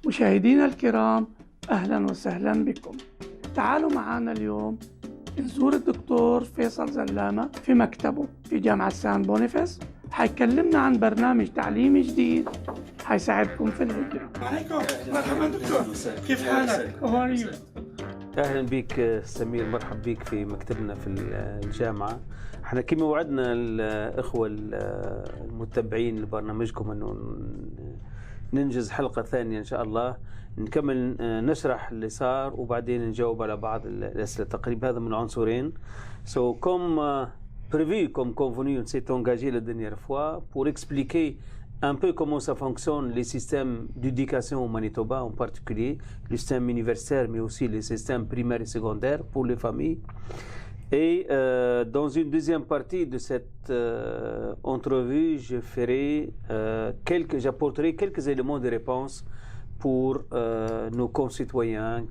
مشاهدينا الكرام، أهلا وسهلا بكم. تعالوا معنا اليوم نزور الدكتور فيصل زلامة في مكتبه في جامعة سان بونيفاس. حيكلمنا عن برنامج تعليمي جديد حيساعدكم في الهجرة. عليكم مرحبا دكتور، كيف حالك؟ اهلا بك سمير، مرحب بك في مكتبنا في الجامعه. احنا كما وعدنا الاخوه المتبعين لبرنامجكم انه ننجز حلقه ثانيه ان شاء الله، نكمل نشرح اللي صار وبعدين نجاوب على بعض الاسئله. تقريبا هذا من عنصرين. So comme prévu, comme convenu, on s'est engagé la dernière fois pour expliquer un peu comment ça fonctionne les systèmes d'éducation au Manitoba, en particulier le système universitaire, mais aussi les systèmes primaires et secondaires pour les familles. Et dans une deuxième partie de cette entrevue, j'apporterai quelques éléments de réponse pour nos concitoyens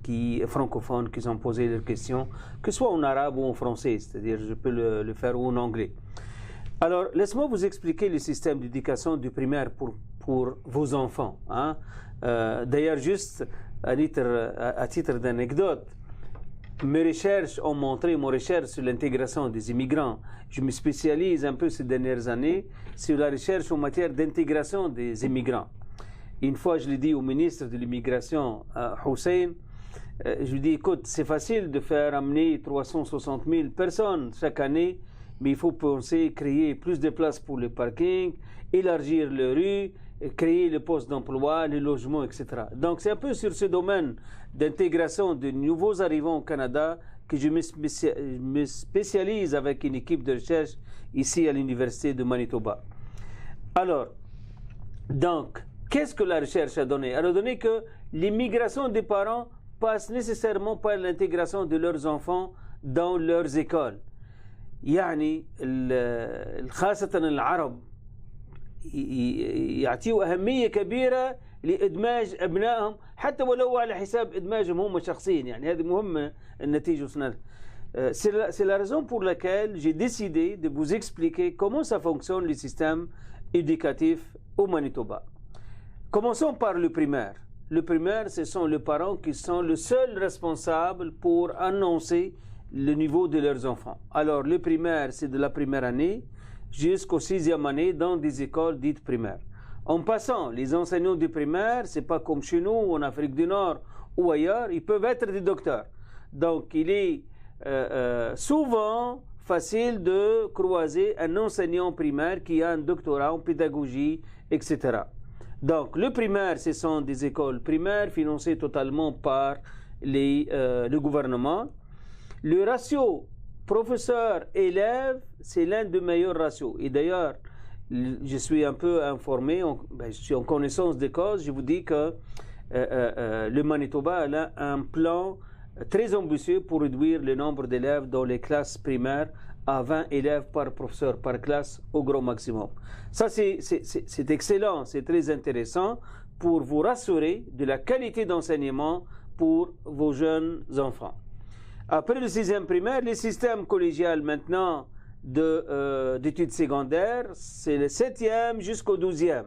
francophones qui ont posé leurs questions, que ce soit en arabe ou en français, c'est-à-dire je peux le faire ou en anglais. Alors, laisse-moi vous expliquer le système d'éducation du primaire pour vos enfants. Hein. D'ailleurs, juste à titre d'anecdote, mes recherches ont montré, mon recherche sur l'intégration des immigrants, je me spécialise un peu ces dernières années sur la recherche en matière d'intégration des immigrants. Une fois, je l'ai dit au ministre de l'immigration, Hussein, je lui dis, écoute, c'est facile de faire amener 360 000 personnes chaque année, mais il faut penser créer plus de places pour le parking, élargir les rues, créer les postes d'emploi, les logements, etc. Donc c'est un peu sur ce domaine d'intégration de nouveaux arrivants au Canada que je me spécialise avec une équipe de recherche ici à l'Université de Manitoba. Alors, donc, qu'est-ce que la recherche a donné? Elle a donné que l'immigration des parents passe nécessairement par l'intégration de leurs enfants dans leurs écoles. يعني خاصة العرب يعطيوا أهمية كبيرة لإدماج أبنائهم حتى ولو على حساب إدماجهم هم شخصيا. يعني هذه مهمة النتيجة وصلنا. C'est la raison pour laquelle j'ai décidé de vous expliquer comment ça fonctionne le système éducatif au Manitoba. Commençons par le primaire. Le primaire, ce sont les parents qui sont le seul responsable pour annoncer le niveau de leurs enfants. Alors, le primaire, c'est de la première année jusqu'au 6e année dans des écoles dites primaires. En passant, les enseignants du primaire, c'est pas comme chez nous, en Afrique du Nord ou ailleurs, ils peuvent être des docteurs. Donc, il est souvent facile de croiser un enseignant primaire qui a un doctorat en pédagogie, etc. Donc, le primaire, ce sont des écoles primaires financées totalement par le gouvernement. Le ratio professeur-élève, c'est l'un des meilleurs ratios. Et d'ailleurs, je suis un peu informé, je suis en connaissance de cause, je vous dis que le Manitoba a un plan très ambitieux pour réduire le nombre d'élèves dans les classes primaires à 20 élèves par professeur par classe au grand maximum. Ça, c'est excellent, c'est très intéressant pour vous rassurer de la qualité d'enseignement pour vos jeunes enfants. Après le 6e primaire, le système collégial maintenant d'études secondaires, c'est le 7e jusqu'au 12e.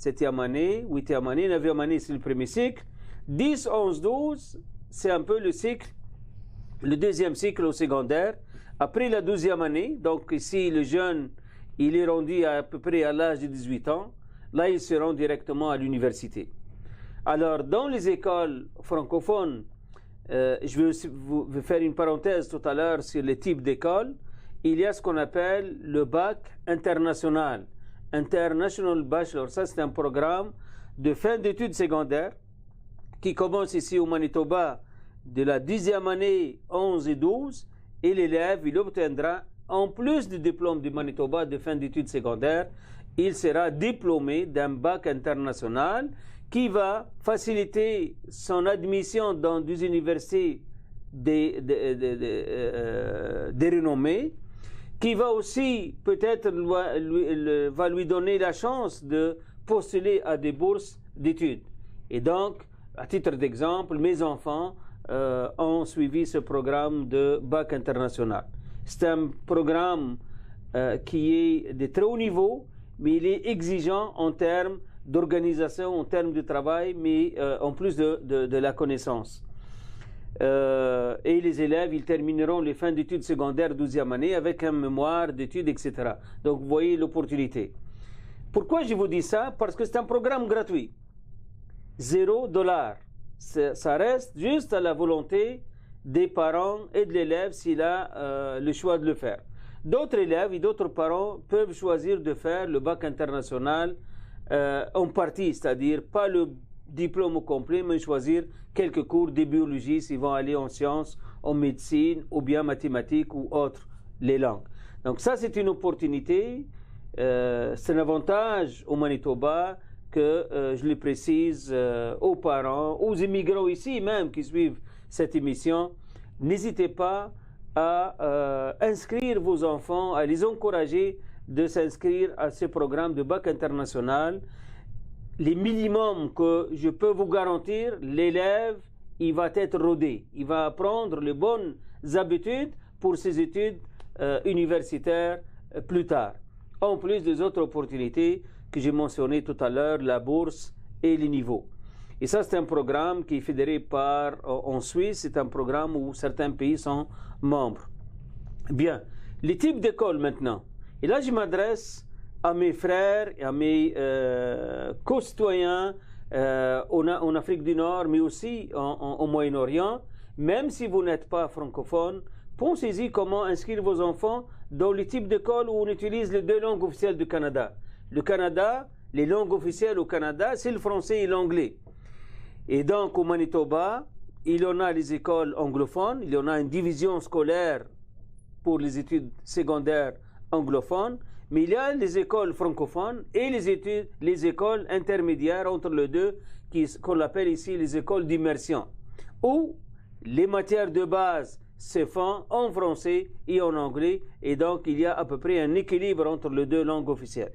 7e année, 8e année, 9e année, c'est le premier cycle. 10, 11, 12, c'est un peu le cycle, le deuxième cycle au secondaire. Après la 12e année, donc ici le jeune, il est rendu à peu près à l'âge de 18 ans, là il se rend directement à l'université. Alors dans les écoles francophones, je vais aussi vous faire une parenthèse tout à l'heure sur les types d'écoles. Il y a ce qu'on appelle le bac international, International Bachelor. Ça, c'est un programme de fin d'études secondaires qui commence ici au Manitoba de la 10e année 11 et 12. Et l'élève, il obtiendra, en plus du diplôme du Manitoba de fin d'études secondaires, il sera diplômé d'un bac international qui va faciliter son admission dans des universités des renommées, qui va aussi peut-être va lui donner la chance de postuler à des bourses d'études. Et donc, à titre d'exemple, mes enfants ont suivi ce programme de bac international. C'est un programme qui est de très haut niveau, mais il est exigeant en termes d'organisation en termes de travail, mais en plus de la connaissance. Et les élèves, ils termineront les fins d'études secondaires 12e année avec un mémoire d'études, etc. Donc vous voyez l'opportunité. Pourquoi je vous dis ça? Parce que c'est un programme gratuit. $0. Ça reste juste à la volonté des parents et de l'élève s'il a le choix de le faire. D'autres élèves et d'autres parents peuvent choisir de faire le bac international en partie, c'est-à-dire pas le diplôme au complet, mais choisir quelques cours de biologie s'ils vont aller en sciences, en médecine ou bien mathématiques ou autres, les langues. Donc ça, c'est une opportunité, c'est un avantage au Manitoba que je le précise aux parents, aux immigrants ici même qui suivent cette émission. N'hésitez pas à inscrire vos enfants, à les encourager de s'inscrire à ce programme de bac international. Les minimums que je peux vous garantir, l'élève, il va être rodé. Il va apprendre les bonnes habitudes pour ses études universitaires plus tard. En plus des autres opportunités que j'ai mentionnées tout à l'heure, la bourse et les niveaux. Et ça, c'est un programme qui est fédéré en Suisse. C'est un programme où certains pays sont membres. Bien, les types d'écoles maintenant. Et là, je m'adresse à mes frères et à mes concitoyens en Afrique du Nord, mais aussi au Moyen-Orient. Même si vous n'êtes pas francophone, pensez-y comment inscrire vos enfants dans les types d'écoles où on utilise les deux langues officielles du Canada. Le Canada, les langues officielles au Canada, c'est le français et l'anglais. Et donc, au Manitoba, il y en a les écoles anglophones, il y en a une division scolaire pour les études secondaires anglophones, mais il y a les écoles francophones et les écoles intermédiaires entre les deux, qu'on appelle ici les écoles d'immersion, où les matières de base se font en français et en anglais, et donc il y a à peu près un équilibre entre les deux langues officielles.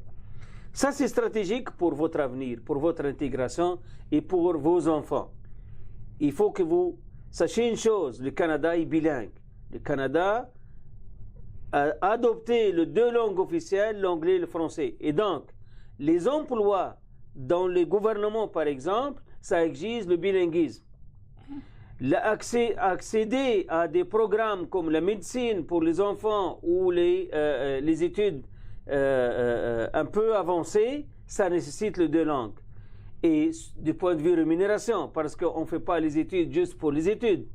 Ça, c'est stratégique pour votre avenir, pour votre intégration et pour vos enfants. Il faut que vous sachiez une chose, le Canada est bilingue. Le Canada a adopté les deux langues officielles, l'anglais et le français. Et donc, les emplois dans les gouvernements, par exemple, ça exige le bilinguisme. Accéder à des programmes comme la médecine pour les enfants ou les études un peu avancées, ça nécessite les deux langues. Et du point de vue rémunération, parce qu'on ne fait pas les études juste pour les études.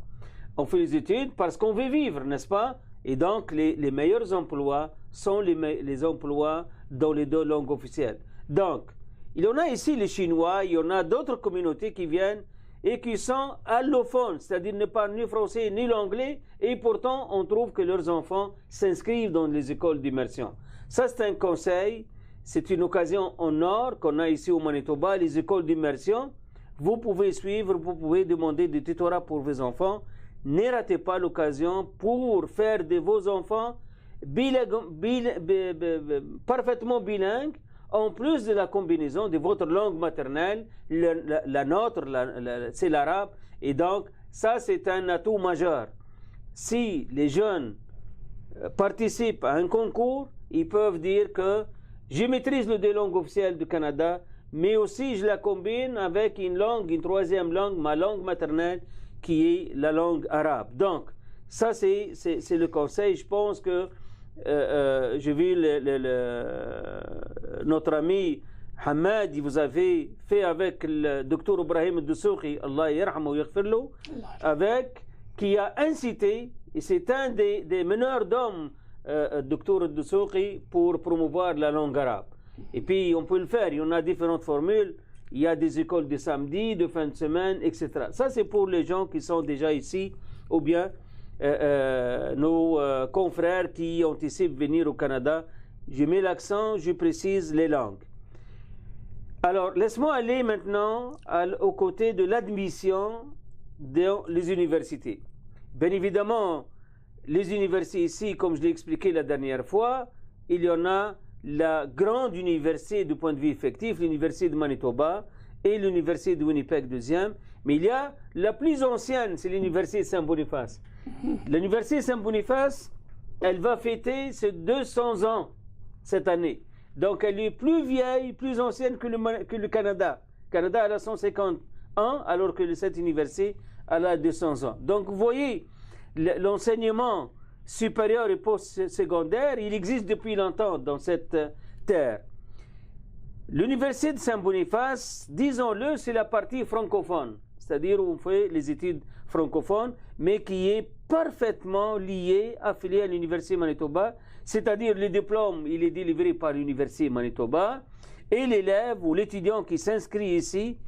On fait les études parce qu'on veut vivre, n'est-ce pas? Et donc, les meilleurs emplois sont les emplois dans les deux langues officielles. Donc, il y en a ici les Chinois, il y en a d'autres communautés qui viennent et qui sont allophones, c'est-à-dire ne parlent ni français ni l'anglais, et pourtant, on trouve que leurs enfants s'inscrivent dans les écoles d'immersion. Ça, c'est un conseil, c'est une occasion en or qu'on a ici au Manitoba, les écoles d'immersion. Vous pouvez suivre, vous pouvez demander des tutorats pour vos enfants. Ne ratez pas l'occasion pour faire de vos enfants parfaitement bilingues, en plus de la combinaison de votre langue maternelle, la nôtre, c'est l'arabe. Et donc, ça, c'est un atout majeur. Si les jeunes participent à un concours, ils peuvent dire que je maîtrise les deux langues officielles du Canada, mais aussi je la combine avec une troisième langue, ma langue maternelle, qui est la langue arabe. Donc, ça, c'est le conseil. Je pense que j'ai vu notre ami Hamad, vous avez fait avec le docteur Ibrahim Dessouki, Allah yarhamou wa yaghfirlou, qui a incité, et c'est un des meneurs d'hommes, docteur Dessouki, pour promouvoir la langue arabe. Et puis, on peut le faire. Il y en a différentes formules. Il y a des écoles de samedi, de fin de semaine, etc. Ça, c'est pour les gens qui sont déjà ici, ou bien nos confrères qui anticipent venir au Canada. Je mets l'accent, je précise les langues. Alors, laisse-moi aller maintenant aux côtés de l'admission dans les universités. Bien évidemment, les universités ici, comme je l'ai expliqué la dernière fois, il y en a la grande université du point de vue effectif, l'université de Manitoba et l'université de Winnipeg 2e, mais il y a la plus ancienne, c'est l'université de Saint-Boniface. L'université de Saint-Boniface, elle va fêter ses 200 ans cette année. Donc elle est plus vieille, plus ancienne que le Canada. Le Canada a 150 ans, alors que cette université a 200 ans. Donc vous voyez, l'enseignement supérieur et post-secondaire, il existe depuis longtemps dans cette terre. L'université de Saint-Boniface, disons-le, c'est la partie francophone, c'est-à-dire où on fait les études francophones, mais qui est parfaitement liée, affiliée à l'université Manitoba, c'est-à-dire le diplôme, il est délivré par l'université Manitoba, et l'élève ou l'étudiant qui s'inscrit ici,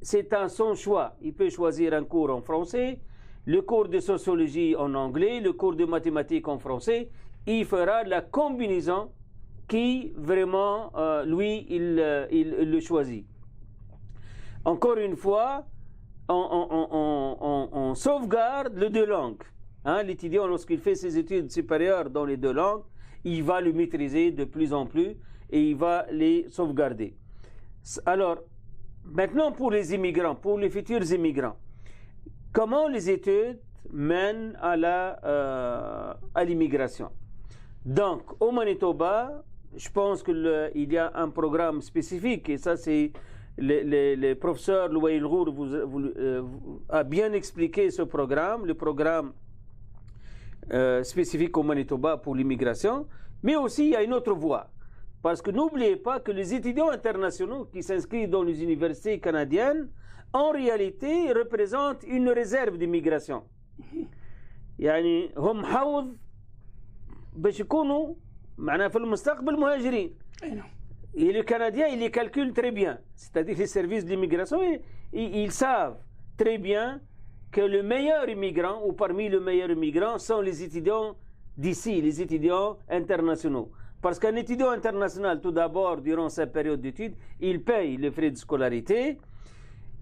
c'est à son choix. Il peut choisir un cours en français, le cours de sociologie en anglais, le cours de mathématiques en français. Il fera la combinaison qui vraiment, lui, il le choisit. Encore une fois, on sauvegarde les deux langues. Hein, l'étudiant, lorsqu'il fait ses études supérieures dans les deux langues, il va le maîtriser de plus en plus et il va les sauvegarder. Alors, maintenant pour les immigrants, pour les futurs immigrants, comment les études mènent à l'immigration? Donc, au Manitoba, je pense qu'il y a un programme spécifique, et ça c'est le professeur Louis Roux a bien expliqué ce programme, le programme spécifique au Manitoba pour l'immigration, mais aussi il y a une autre voie. Parce que n'oubliez pas que les étudiants internationaux qui s'inscrivent dans les universités canadiennes, en réalité, représentent une réserve d'immigration. يعني هم حوض باش يكونوا معنا في المستقبل مهاجرين. Et les Canadiens, ils les calculent très bien. C'est-à-dire les services d'immigration, ils savent très bien que le meilleur immigrant, ou parmi les meilleurs immigrants, sont les étudiants d'ici, les étudiants internationaux. Parce qu'un étudiant international, tout d'abord, durant sa période d'études, il paye les frais de scolarité.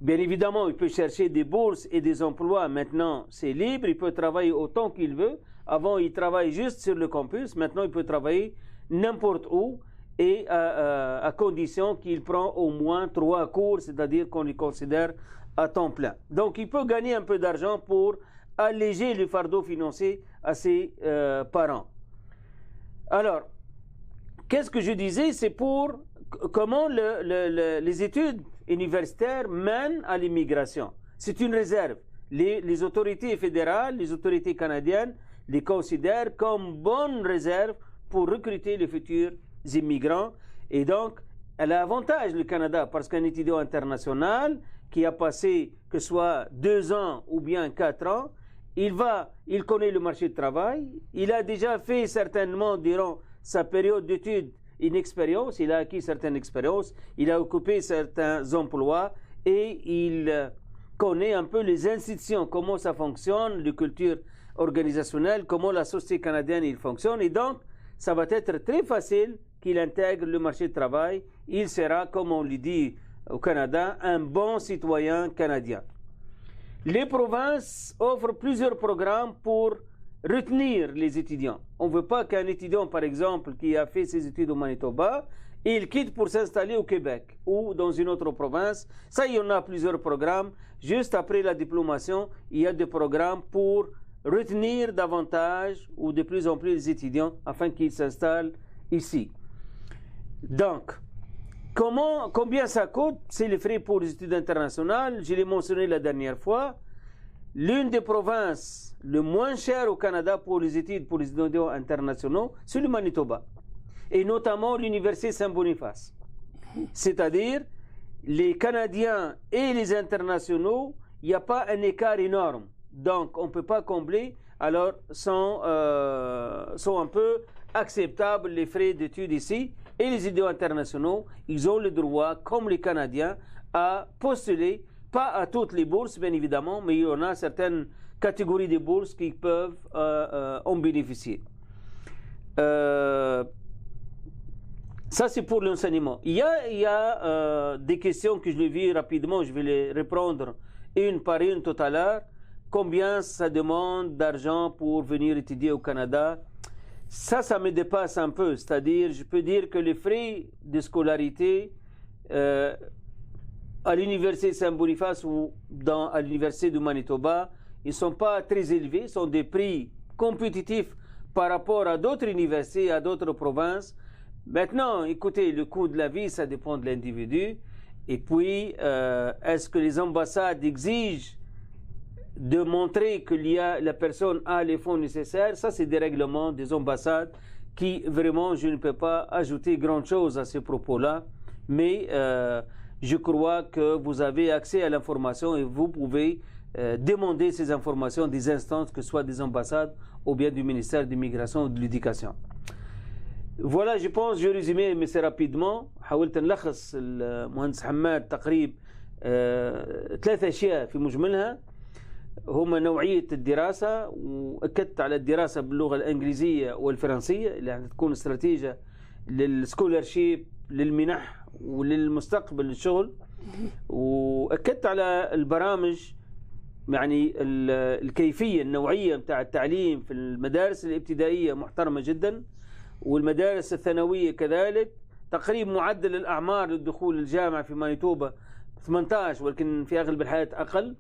Bien évidemment, il peut chercher des bourses et des emplois. Maintenant, c'est libre, il peut travailler autant qu'il veut. Avant, il travaille juste sur le campus. Maintenant, il peut travailler n'importe où et à condition qu'il prend au moins 3 cours, c'est-à-dire qu'on les considère à temps plein. Donc, il peut gagner un peu d'argent pour alléger le fardeau financier à ses parents. Alors, qu'est-ce que je disais? C'est pour comment les études universitaires mènent à l'immigration. C'est une réserve. Les autorités fédérales, les autorités canadiennes les considèrent comme bonne réserve pour recruter les futurs immigrants. Et donc, elle a avantage le Canada parce qu'un étudiant international qui a passé que ce soit 2 ans ou bien 4 ans, il connaît le marché de travail, il a déjà fait certainement durant sa période d'études une expérience, il a acquis certaines expériences, il a occupé certains emplois et il connaît un peu les institutions, comment ça fonctionne, les cultures organisationnelles, comment la société canadienne il fonctionne, et donc ça va être très facile qu'il intègre le marché de travail. Il sera, comme on le dit au Canada, un bon citoyen canadien. Les provinces offrent plusieurs programmes pour retenir les étudiants. On ne veut pas qu'un étudiant, par exemple, qui a fait ses études au Manitoba, il quitte pour s'installer au Québec ou dans une autre province. Ça, il y en a plusieurs programmes. Juste après la diplomation, il y a des programmes pour retenir davantage ou de plus en plus les étudiants afin qu'ils s'installent ici. Donc, combien ça coûte? C'est les frais pour les études internationales. Je l'ai mentionné la dernière fois. L'une des provinces le moins chères au Canada pour les études pour les étudiants internationaux, c'est le Manitoba. Et notamment l'Université Saint-Boniface. C'est-à-dire, les Canadiens et les internationaux, il n'y a pas un écart énorme. Donc, on ne peut pas combler. Alors, sont un peu acceptables les frais d'études ici. Et les étudiants internationaux, ils ont le droit, comme les Canadiens, à postuler, pas à toutes les bourses, bien évidemment, mais il y en a certaines catégories de bourses qui peuvent en bénéficier. Ça, c'est pour l'enseignement. Il y a des questions que je les vis rapidement, je vais les répondre une par une tout à l'heure. Combien ça demande d'argent pour venir étudier au Canada? Ça me dépasse un peu. C'est-à-dire, je peux dire que les frais de scolarité à l'Université Saint-Boniface ou à l'Université du Manitoba, ils ne sont pas très élevés, sont des prix compétitifs par rapport à d'autres universités, à d'autres provinces. Maintenant, écoutez, le coût de la vie, ça dépend de l'individu. Et puis, est-ce que les ambassades exigent de montrer que la personne a les fonds nécessaires? Ça, c'est des règlements des ambassades qui, vraiment, je ne peux pas ajouter grand-chose à ces propos-là. Mais je crois que vous avez accès à l'information et vous pouvez demander ces informations des instances, que ce soit des ambassades ou bien du ministère de l'immigration ou de l'éducation. Voilà, je pense, je résumé mais c'est rapidement. حاولت نلخص المهندس حماد تقريب 3 أشياء في مجملها. هما نوعية الدراسة، وأكدت على الدراسة باللغة الإنجليزية والفرنسية اللي يعني تكون استراتيجية للسكولرشيب، للمنح وللمستقبل الشغل. وأكدت على البرامج، يعني الكيفية النوعية بتاع التعليم في المدارس الابتدائية محترمة جدا، والمدارس الثانوية كذلك. تقريب معدل الأعمار للدخول الجامعة في مانيتوبا 18، ولكن في أغلب الحالات أقل.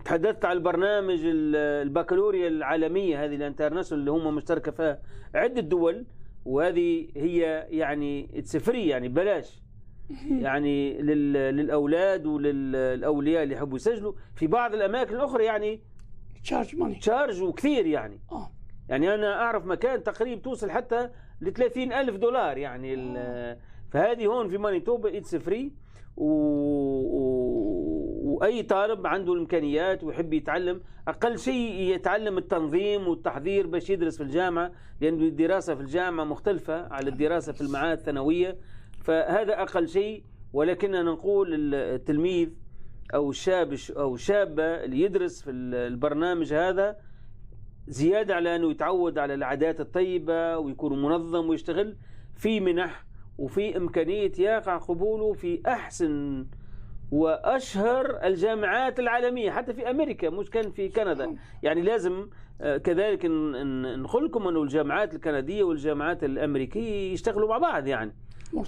تحدثت عن البرنامج البكالوريا العالمية، هذه الانترناشونال اللي هم مشتركة فيها عدة دول، وهذه هي يعني فري، يعني بلاش، يعني للأولاد وللأولياء اللي يحبوا يسجلوا. في بعض الأماكن الأخرى يعني تشارج وكثير يعني. يعني أنا أعرف مكان تقريبا توصل حتى $30,000 يعني. فهذه هون في مانيتوبا اتس فري، وأي طالب عنده الإمكانيات ويحب يتعلم، أقل شيء يتعلم التنظيم والتحضير باش يدرس في الجامعة، لأن الدراسة في الجامعة مختلفة على الدراسة في المعاهد الثانوية، فهذا أقل شيء. ولكننا نقول التلميذ أو الشاب أو الشابة اللي يدرس في البرنامج هذا، زيادة على أنه يتعود على العادات الطيبة ويكون منظم ويشتغل، في منح وفي إمكانية يقع قبوله في أحسن وأشهر الجامعات العالمية، حتى في أمريكا، مش كان في كندا. يعني لازم كذلك نقول لكم أنه الجامعات الكندية والجامعات الأمريكية يشتغلوا مع بعض. يعني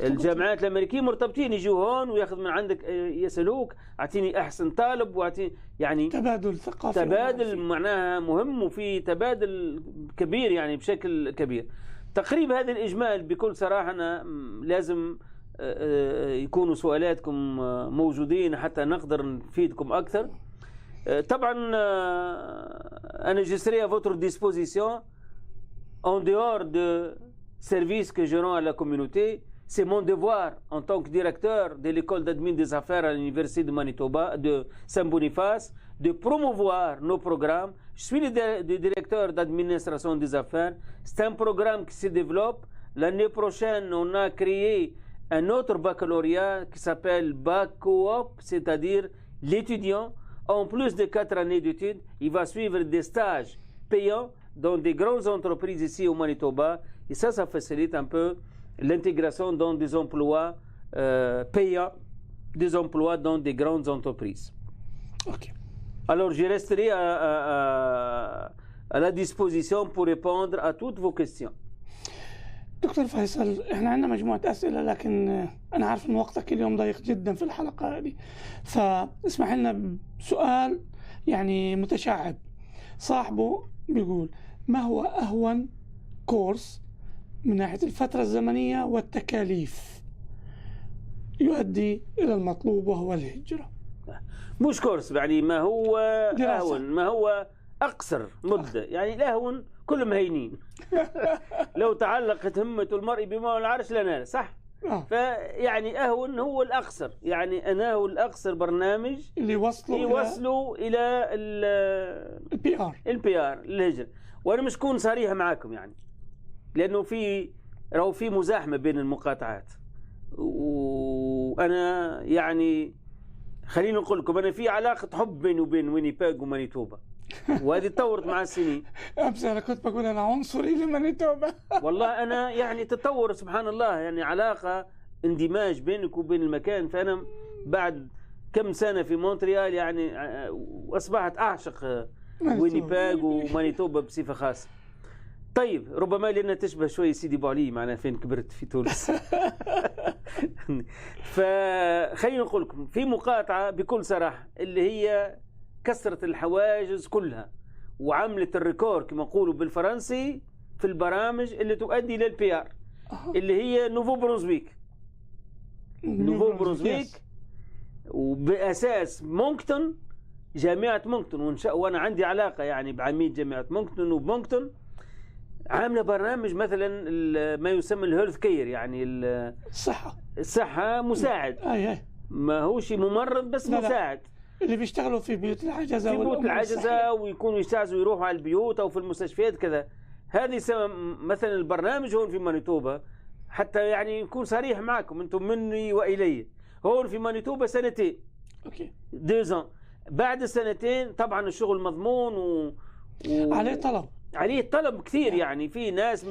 الجامعات الأمريكية مرتبطين، يجوا هون وياخذ من عندك، يسألوك أعطيني أحسن طالب، وأعطيني يعني تبادل ثقافي، تبادل معناها مهم، وفي تبادل كبير يعني بشكل كبير. تقريبا هذا الإجمال بكل صراحة. أنا لازم يكونوا سؤالاتكم موجودين حتى نقدر نفيدكم أكثر. طبعا أنا je serai à votre disposition en dehors de service que je rends à la communauté. C'est mon devoir en tant que directeur de l'école d'admin des affaires à l'université de Manitoba, de Saint-Boniface, de promouvoir nos programmes. Je suis le directeur d'administration des affaires. C'est un programme qui se développe. L'année prochaine, on a créé un autre baccalauréat qui s'appelle Bac Coop, c'est-à-dire l'étudiant, en plus de 4 années d'études, il va suivre des stages payants dans des grandes entreprises ici au Manitoba. Et ça facilite un peu l'intégration dans des emplois payants, des emplois dans des grandes entreprises. Okay. Alors, je resterai à la disposition pour répondre à toutes vos questions. دكتور فيصل، احنا عندنا مجموعة أسئلة، لكن أنا عارف إن وقتك اليوم ضيق جدا في الحلقة هذه، فاسمح لنا بسؤال يعني متشعب. صاحبه بيقول: ما هو أهون كورس من ناحية الفترة الزمنية والتكاليف يؤدي إلى المطلوب وهو الهجرة؟ مش كورس يعني، ما هو دراسة. أهون، ما هو أقصر مدة. يعني الأهون كلهم هينين. لو تعلقت همة المرء بما العرش لنال، صح؟ فيعني أهون هو الأقصر. يعني أنا هو الأقصر برنامج اللي يوصلوا إلى البي آر الهجرة. وأنا مش كون صريح معاكم يعني، لأنه في مزاحمة بين المقاطعات، وأنا يعني خليني نقول لكم، أنا في علاقة حب بيني وبين وينيبيغ ومانيتوبا، وهذه تطورت مع السنين. أمس أنا كنت بقول أنا عنصري لمانيتوبا. والله أنا يعني تطور سبحان الله، يعني علاقة اندماج بينك وبين المكان. فأنا بعد كم سنة في مونتريال يعني أصبحت أعشق وينيبيغ ومانيتوبا بصفة خاصة. طيب، ربما لأنها تشبه شوي سيدي بوعلي، معنا فين كبرت في تونس. فخلينا نقول لكم في مقاطعة بكل صراحة، اللي هي كسرت الحواجز كلها وعملت الريكور كما يقولوا بالفرنسي في البرامج اللي تؤدي الى البي ار اللي هي نوفو بروزويك. نوفو بروزويك وباساس مونكتون، جامعه مونكتون، وانا عندي علاقه يعني بعميد جامعه مونكتون وبمونكتون، عامله برنامج مثلا ما يسمى الهيلث كير، يعني الصحه مساعد. اي ما هوش ممرض بس لا مساعد. اللي بيشتغلوا في بيوت العجزه، في بيوت العجزه ويكونوا يستعزوا يروحوا على البيوت او في المستشفيات كذا. هذه مثلا البرنامج هون في مانيتوبا، حتى يعني يكون صريح معكم انتم مني والي، هون في مانيتوبا سنتين. اوكي 2 ans. بعد السنتين طبعا الشغل مضمون عليه طلب كثير. يعني في ناس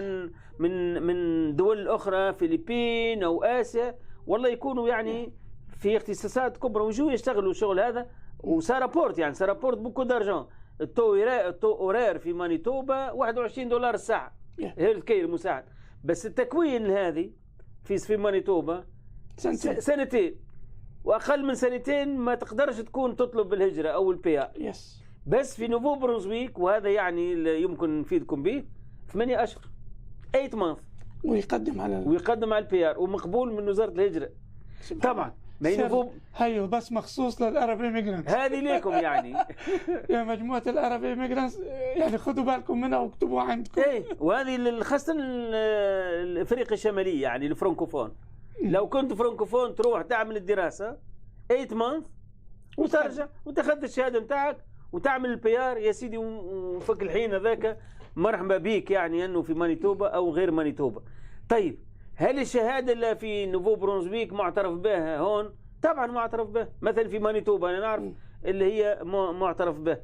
من دول اخرى، فلبين او اسيا، والله يكونوا يعني في اختصاصات كبرى ويجوا يشتغلوا الشغل هذا. وسارابورت يعني سارابورت بوكو دارجون. التو اورير في مانيتوبا $21 الساعه، هيلث كير مساعد. بس التكوين هذه في مانيتوبا سنتين، واقل من سنتين ما تقدرش تكون تطلب الهجره او البي ار. يس. بس في نوفو بروزويك، وهذا يعني يمكن نفيدكم به، 8 اشهر 8 months، ويقدم على البي ار ومقبول من وزاره الهجره. طبعا ما ينوفو هيو بس مخصوص للعرب ايميجرانتس، هذه ليكم يعني. يا مجموعه العرب ايميجرانتس، يعني خذوا بالكم منها واكتبوها عندكم. ايه، وهذه خاصه افريقيا الشماليه، يعني الفرنكوفون. لو كنت فرنكوفون تروح تعمل الدراسه 8 months وترجع وتاخذ الشهاده نتاعك وتعمل البي ار يا سيدي، وفك الحين هذاك مرحبا بيك، يعني انه في مانيتوبا او غير مانيتوبا. طيب هل الشهاده اللي في نوفو برونزويك معترف بها هون؟ طبعا معترف بها. مثلا في مانيتوبا انا نعرف اللي هي معترف بها.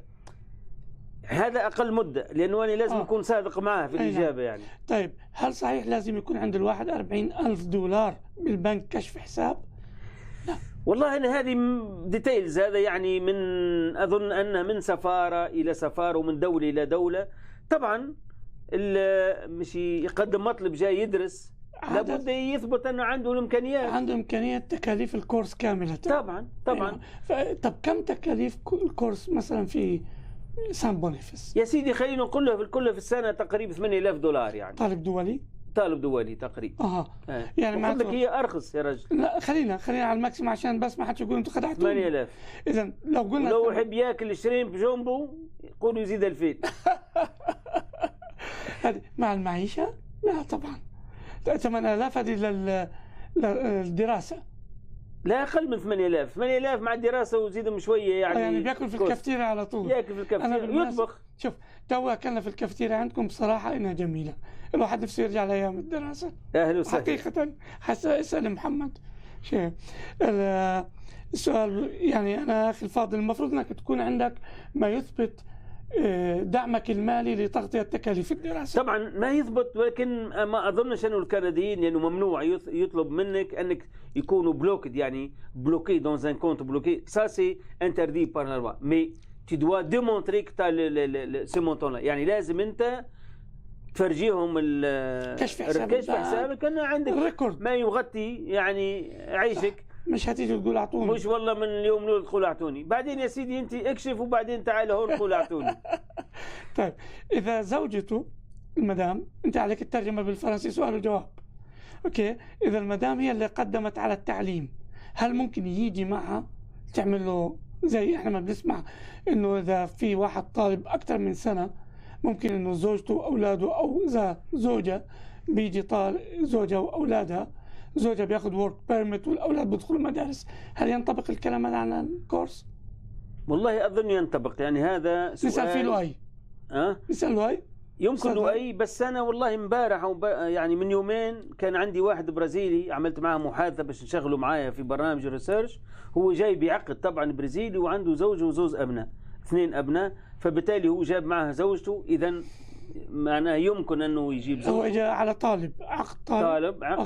هذا اقل مده، لانه انا لازم اكون صادق معه في الاجابه يعني. طيب هل صحيح لازم يكون عند الواحد $40,000 بالبنك كشف حساب؟ لا والله أنا هذه ديتيلز، هذا يعني من أظن أنها من سفارة إلى سفارة ومن دولة إلى دولة. طبعا مش يقدم مطلب جاي يدرس، لابد يثبت أنه عنده الإمكانيات، عنده إمكانيات تكاليف الكورس كاملة. طبعا. طب كم تكاليف الكورس مثلا في سان بونيفيس؟ يا سيدي خلينا نقول كلها في السنة تقريبا $8,000 يعني. طالب دولي تقريبا. يعني معناتها هي ارخص يا رجل. لا خلينا على الماكسيم عشان بس ما حدش يقول انتوا خدعتوا. 8000. اذا لو قلنا لو يحب ياكل شريمب جنبه يقولوا يزيد 2000. هذه مع المعيشه؟ لا طبعا. 8000 هذه للدراسه. لا اقل من 8000 مع الدراسه وزيدهم شويه يعني بياكل في الكافتيريا على طول. ياكل في الكافتيريا يطبخ. شوف تو اكلنا في الكافتيريا عندكم بصراحه انها جميله، الواحد نفسه يرجع لايام الدراسه. اهلا وسهلا. حقيقه اسال محمد شيء السؤال، يعني انا اخي الفاضل المفروض انك تكون عندك ما يثبت دعمك المالي لتغطية تكاليف الدراسة. طبعا ما يثبت، ولكن ما اظنش انه الكنديين لانه يعني ممنوع يطلب منك انك يكونوا بلوكد، يعني بلوكي دون ان كونت بلوكي، سا سي انتردي بار لا لوا، مي tu dois démontrer que tu as ce montant là، يعني لازم انت تفرجيهم كشف حسابك ان عندك الريكورد ما يغطي يعني عيشك. مش هتيجي تقول اعطوني، مش والله من اليوم نقول تقول اعطوني، بعدين يا سيدي انت اكشف وبعدين تعال هون قول اعطوني. طيب اذا زوجته المدام، انت عليك الترجمه بالفرنسي سؤال وجواب. اوكي، اذا المدام هي اللي قدمت على التعليم، هل ممكن يجي معها تعمل له زي احنا ما بنسمع انه اذا في واحد طالب اكثر من سنه ممكن انه زوجته واولاده، او اذا زوجه بيجي طالب زوجها واولادها، زوجها بياخذ ورك بيرميت والاولاد بيدخلوا مدارس، هل ينطبق الكلام هذا على الكورس؟ والله اظن ينطبق، يعني هذا سؤال نسال فيه لؤي. نسال لؤي يمكن لؤي. بس انا والله امبارح يعني من يومين كان عندي واحد برازيلي عملت معاه محادثه باش نشغله معايا في برنامج ريسيرش، هو جاي بيعقد طبعا برازيلي وعنده زوجه وزوج ابناء، 2 أبناء، فبالتالي هو جاب معه زوجته، اذا معناه يمكن انه يجيب زوجته. هو اجى على طالب عقد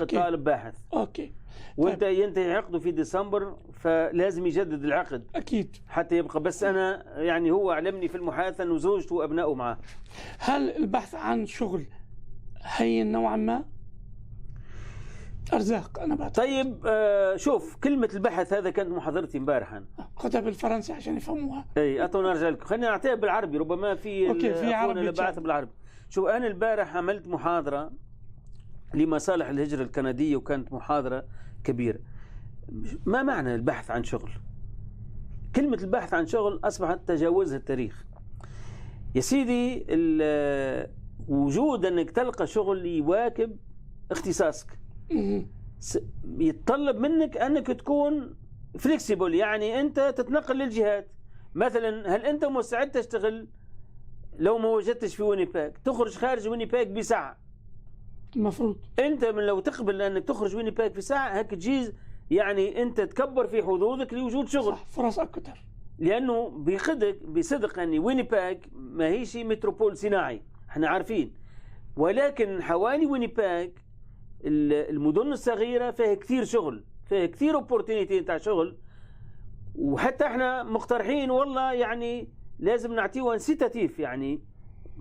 طالب باحث. اوكي. وانت ينتهي عقده في ديسمبر، فلازم يجدد العقد اكيد حتى يبقى. بس انا يعني هو علمني في المحادثه انه زوجته وابنائه معه. هل البحث عن شغل هين نوعا ما؟ ارزاق انا بعد. طيب شوف، كلمه البحث هذا كانت محاضرتي امبارح، خذها بالفرنسي عشان يفهموها. اي اتو نرجع لكم، خلينا نعطيها بالعربي، ربما في اوكي في عربي اللي بعث بالعربي. شوف أنا البارح عملت محاضرة لمصالح الهجرة الكندية وكانت محاضرة كبيرة. ما معنى البحث عن شغل؟ كلمة البحث عن شغل أصبحت تجاوزها التاريخ يا سيدي. وجود أنك تلقى شغل يواكب اختصاصك يتطلب منك أنك تكون فليكسيبل، يعني أنت تتنقل للجهات. مثلا هل أنت مستعد تشتغل لو ما وجدتش في وينيبيغ تخرج خارج وينيبيغ بساعة؟ المفروض أنت من لو تقبل أنك تخرج وينيبيغ في ساعة هيك تجيز، يعني أنت تكبر في حظوظك لوجود شغل. صح، فرص أكثر. لأنه بصدق أن وينيبيغ ما هيش متروبول صناعي، احنا عارفين، ولكن حوالي وينيبيغ المدن الصغيرة فيها كثير شغل، فيها كثير اوبورتونيتي تاع شغل. وحتى احنا مقترحين والله يعني لازم نعطيه انسيتاتيف، يعني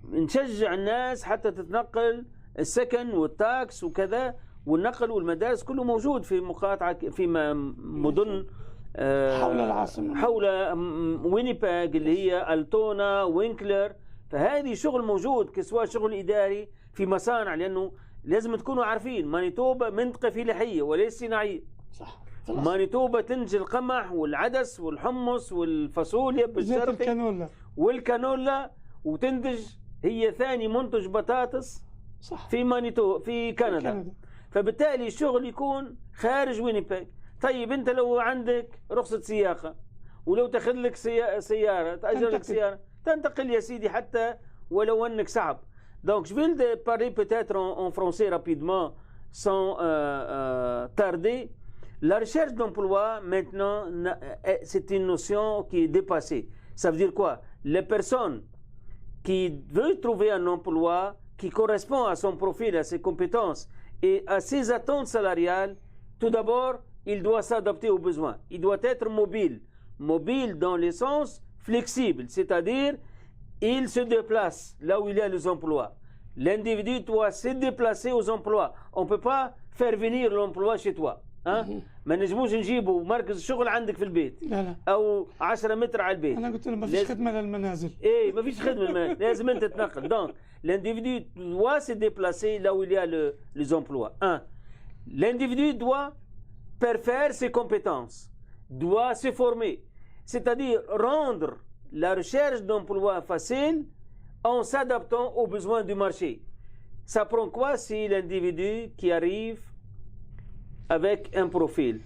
نشجع الناس حتى تتنقل، السكن والتاكس وكذا والنقل والمدارس كله موجود في مقاطعة في مدن حول العاصمة، حول وينيبيغ اللي هي التونا وينكلر. فهذه شغل موجود كسواء شغل إداري في مصانع، لأنه لازم تكونوا عارفين مانيتوبا منطقة فلاحية وليس صناعية. صح. مانيتوبا تنتج القمح والعدس والحمص والفاصوليا زيت الكانولا والكانولا، وتنتج هي ثاني منتج بطاطس صح في في كندا. فبالتالي الشغل يكون خارج وينيبيغ. طيب انت لو عندك رخصة سياقة ولو تاخذ لك سيارة تأجر لك سيارة تنتقل يا سيدي حتى ولو انك صعب. Donc je vais parler peut-être en français rapidement sans tarder. La recherche d'emploi maintenant c'est une notion qui est dépassée. Ça veut dire quoi? Les personnes qui veulent trouver un emploi qui correspond à son profil, à ses compétences et à ses attentes salariales, tout d'abord, il doit s'adapter aux besoins. Il doit être mobile. Mobile dans le sens flexible, c'est-à-dire il se déplace là où il y a les emplois. L'individu doit se déplacer aux emplois. On ne peut pas faire venir l'emploi chez toi. ما نجموش نجيبوا مركز شغل عندك في البيت. لا. او 10 متر على البيت. انا قلت له ما فيش خدمه للمنازل. ايه ما فيش خدمه لازم انت تتنقل. Donc l'individu doit se déplacer là où il y a les emplois. L'individu doit parfaire ses compétences, doit se former, c'est-à-dire rendre la recherche d'emploi facile en s'adaptant aux besoins du marché. Ça prend quoi si l'individu qui arrive avec un profil,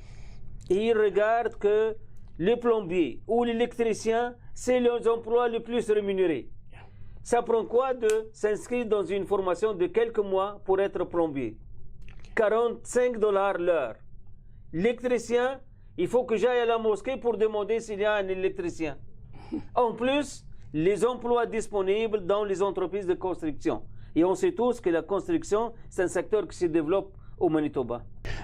il regarde que le plombier ou l'électricien, c'est les emplois les plus rémunérés. Ça prend quoi de s'inscrire dans une formation de quelques mois pour être plombier? $45 l'heure. L'électricien, il faut que j'aille à la mosquée pour demander s'il y a un électricien. En plus, les emplois disponibles dans les entreprises de construction. Et on sait tous que la construction, c'est un secteur qui se développe au Manitoba.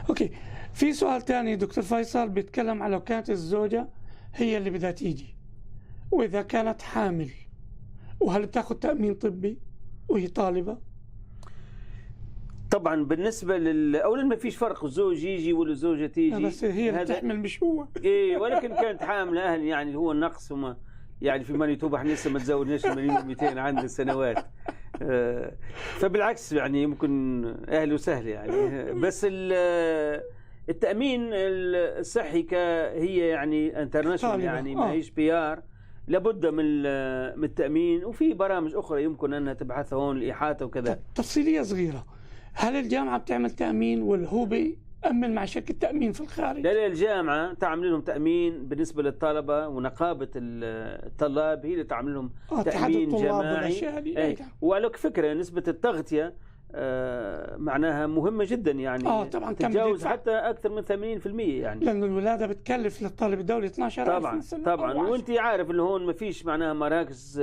اوكي، في سؤال ثاني دكتور فيصل بيتكلم على لو كانت الزوجة هي اللي بدها تيجي واذا كانت حامل، وهل بتاخذ تأمين طبي وهي طالبة؟ طبعا بالنسبة اولا ما فيش فرق الزوج يجي ولا الزوجة تيجي، بس هي اللي بتحمل مش هو. ايه ولكن كانت حاملة اهل يعني هو النقص وما يعني في مانيتوبا احنا لسه ما تزوجناش 1,200,000 عندنا سنوات. فبالعكس يعني يمكن اهل وسهل يعني. بس التأمين الصحي هي يعني انترناشونال يعني ما هيش PR، لابد من التأمين. وفي برامج أخرى يمكن أنها تبحثها هون الإحاطة وكذا. تفصيلية صغيرة، هل الجامعة بتعمل تأمين ولا هو بيأمن مع شركة تأمين في الخارج؟ لا الجامعة تعمل لهم تأمين بالنسبة للطلبة، ونقابة الطلاب هي اللي تعمل لهم تأمين جماعي. وعلى فكرة نسبة التغطية معناها مهمة جدا يعني طبعا تتجاوز حتى أكثر من 80% يعني، لأن الولادة بتكلف للطالب الدولي 12,000 طبعا وانت عارف اللي هون ما فيش معناها مراكز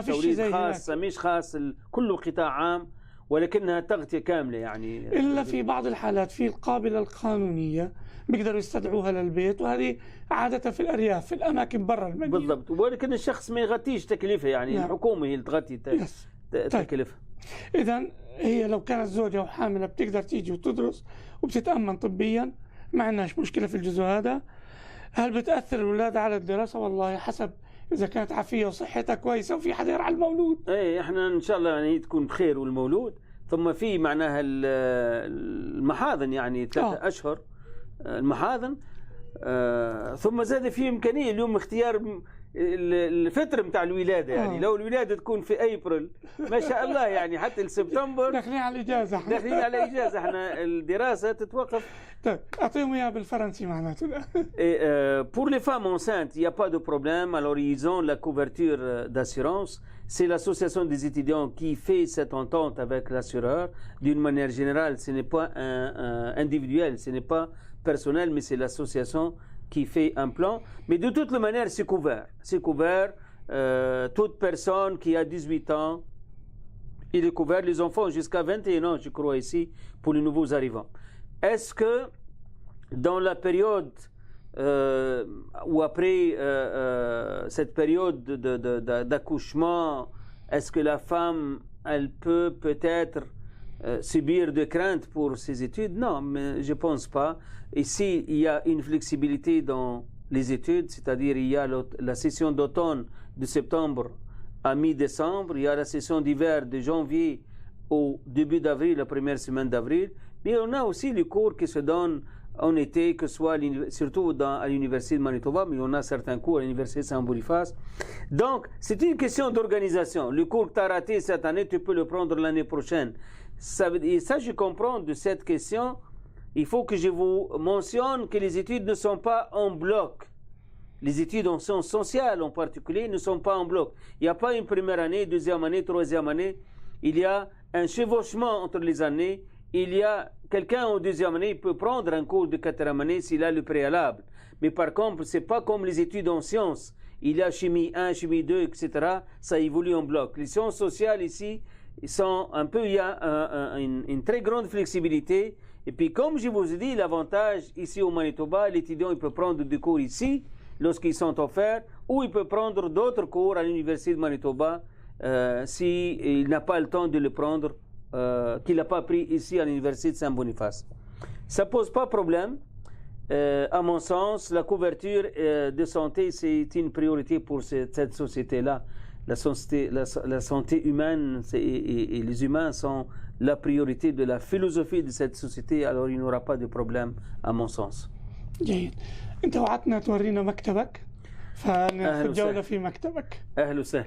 توليد خاصة مش خاص، كله قطاع عام ولكنها تغطية كاملة يعني. إلا في بعض الحالات في القابلة القانونية بيقدروا يستدعوها للبيت، وهذه عادة في الأرياف في الأماكن برا المدينة بالضبط، ولكن الشخص ما يغطيش تكلفة يعني. الحكومة هي اللي تغطي تكلفة. إذن هي لو كانت زوجة وحاملة بتقدر تيجي وتدرس وبتتأمن طبيا، ما عندناش مشكلة في الجزء هذا. هل بتأثر الولادة على الدراسة؟ والله حسب إذا كانت عافية وصحتها كويسة وفي حدا يرعى المولود. ايه احنا ان شاء الله يعني تكون بخير والمولود، ثم في معناها المحاضن يعني 3 أشهر المحاضن. ثم زاد في إمكانية اليوم اختيار الفترة متاع الولادة، يعني لو الولادة تكون في أبريل ما شاء الله يعني حتى لسبتمبر داخلين على الإجازة. داخلين على إجازة، احنا الدراسة تتوقف. طيب أعطيهم إياها بالفرنسي معناته. Pour les femmes enceintes, il n'y a pas de problème. Alors ils ont la couverture d'assurance. C'est l'association des étudiants qui fait cette entente avec l'assureur. D'une manière générale, ce n'est pas individuel, ce n'est pas personnel, mais c'est l'association qui fait un plan. Mais de toute manière, c'est couvert. C'est couvert. Toute personne qui a 18 ans, il est couvert. Les enfants jusqu'à 21 ans, je crois ici, pour les nouveaux arrivants. Est-ce que dans la période ou après cette période d'accouchement, est-ce que la femme, elle peut peut-être subir de craintes pour ses études? Non, mais je ne pense pas. Ici, il y a une flexibilité dans les études, c'est-à-dire il y a la session d'automne de septembre à mi-décembre, il y a la session d'hiver de janvier au début d'avril, la première semaine d'avril, mais on a aussi les cours qui se donnent en été, que ce soit surtout à l'université de Manitoba, mais on a certains cours à l'université de Saint-Boniface. Donc, c'est une question d'organisation. Le cours que tu as raté cette année, tu peux le prendre l'année prochaine. Et ça, je comprends de cette question. Il faut que je vous mentionne que les études ne sont pas en bloc. Les études en sciences sociales en particulier ne sont pas en bloc. Il n'y a pas une première année, deuxième année, troisième année. Il y a un chevauchement entre les années. Il y a quelqu'un en deuxième année, il peut prendre un cours de quatrième année s'il a le préalable. Mais par contre, ce n'est pas comme les études en sciences. Il y a chimie 1, chimie 2, etc. Ça évolue en bloc. Les sciences sociales ici sont un peu, il y a une très grande flexibilité. Et puis, comme je vous ai dit, l'avantage ici au Manitoba, l'étudiant il peut prendre des cours ici lorsqu'ils sont offerts, ou il peut prendre d'autres cours à l'université de Manitoba s'il n'a pas le temps de le prendre, qu'il n'a pas pris ici à l'université de Saint-Boniface. Ça ne pose pas problème. À mon sens, la couverture de santé, c'est une priorité pour cette société-là. La santé humaine et les humains sont la priorité de la philosophie de cette société, alors il n'y aura pas de problème à mon sens. جيد. أنت وعدتنا تورينا مكتبك، فناخذ جولة في مكتبك. أهلا وسهلا.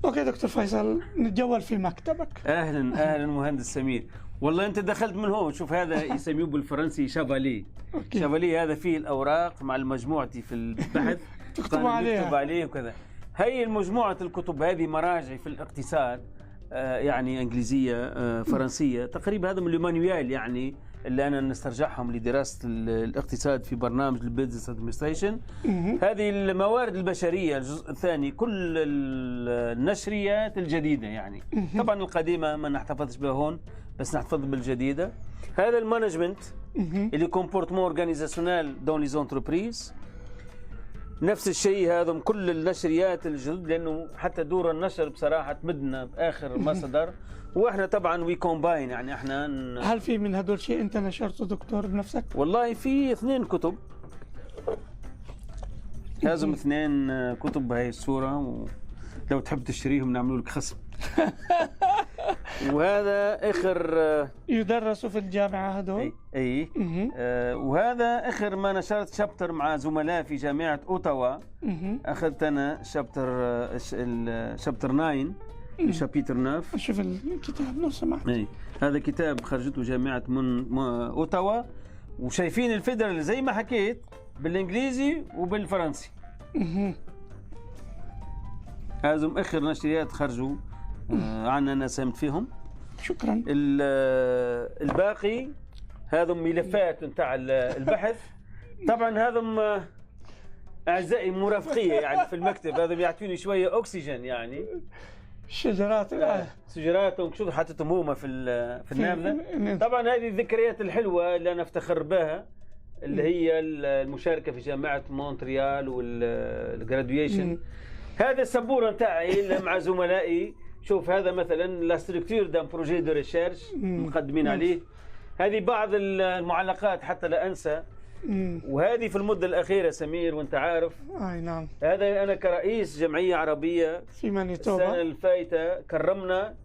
أوكي دكتور فيصل، نتجول في مكتبك. أهلا مهندس سمير. والله أنت دخلت من هون، شوف هذا يسميه بالفرنسي شافالي. شافالي هذا فيه الأوراق مع مجموعتي في البحث. تكتب عليه وكذا. هي المجموعة الكتب هذه مراجعي في الاقتصاد، يعني إنجليزية فرنسية تقريبا. هذا من المانيوال يعني اللي أنا نسترجعهم لدراسة الاقتصاد في برنامج البيزنس ادمنستريشن. هذه الموارد البشرية الجزء الثاني، كل النشريات الجديدة يعني. طبعا القديمة ما نحتفظش بها هون، بس نحتفظ بالجديدة. هذا المانجمنت اللي كومبورتمون اورغانيزاسيونال دون لي زونتربريز، نفس الشيء. هذا كل النشريات الجدد، لانه حتى دور النشر بصراحه تمدنا باخر مصدر، واحنا طبعا وي كومباين يعني احنا هل في من هدول شيء انت نشرته دكتور بنفسك؟ والله في 2 كتب، لازم 2 كتب بهي الصوره، ولو تحب تشتريهم نعملوا لك خصم. وهذا اخر يدرسوا في الجامعه هذول. اي وهذا اخر ما نشرت شابتر مع زملاء في جامعه اوتاوا. اخذت انا شابتر 9 شابتر 9. شوف الكتاب لو سمحت. هذا كتاب خرجته جامعه من اوتاوا، وشايفين الفيدرال زي ما حكيت بالانجليزي وبالفرنسي. هذم اخر نشريات خرجوا عنا، انا ساهمت فيهم. شكرا. الباقي هذم ملفات نتاع البحث. طبعا هذم اعزائي مرافقيه يعني في المكتب، هذم يعطوني شويه اكسجين يعني. شجرات شجرات وشو حطيتهم هما في النافذه. طبعا هذه الذكريات الحلوه اللي انا افتخر بها، اللي هي المشاركه في جامعه مونتريال والجراديويشن. هذا السبوره نتاعي مع زملائي. شوف هذا مثلا لا ستركتور دان بروجي دو ريشيرش مقدمين عليه. هذه بعض المعلقات حتى لا انسى. وهذه في المدة الأخيرة سمير وأنت عارف. أي نعم. هذا أنا كرئيس جمعية عربية في مانيتوبا السنة الفايتة كرمنا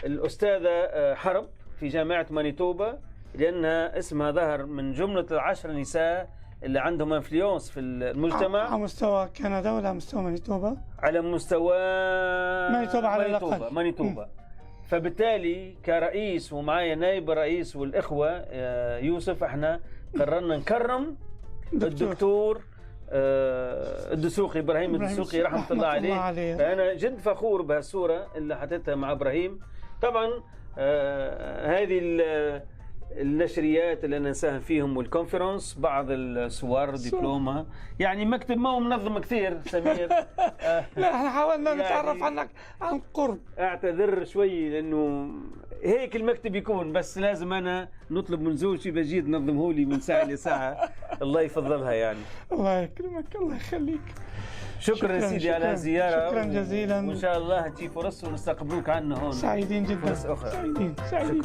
الأستاذة حرب في جامعة مانيتوبا، لأنها اسمها ظهر من جملة 10 نساء اللي عندهم انفلونس في المجتمع على مستوى كندا ولا على مستوى مانيتوبا؟ على مستوى مانيتوبا على الأقل. مانيتوبا. فبالتالي كرئيس ومعايا نائب الرئيس والإخوة يوسف احنا قررنا نكرم الدكتور الدسوقي إبراهيم الدسوقي رحمة الله عليه. فأنا جد فخور بهالصورة اللي حطيتها مع إبراهيم. طبعا هذه النشريات اللي أنا نساهم فيهم والكونفرنس، بعض الصور دبلومة، يعني مكتب ما هو منظم كثير سمير. لا احنا حاولنا يعني نتعرف عنك عن قرب. اعتذر شوي لأنه هيك المكتب يكون، بس لازم أنا نطلب من زوجتي بجيد نظمه لي من ساعة لساعة. الله يفضلها يعني. الله يكرمك، الله يخليك. شكرا سيدي على الزيارة. شكرا جزيلا. وإن شاء الله تجي فرص ونستقبلوك عنا هون. سعيدين جدا. فرص أخرى. سعيدين.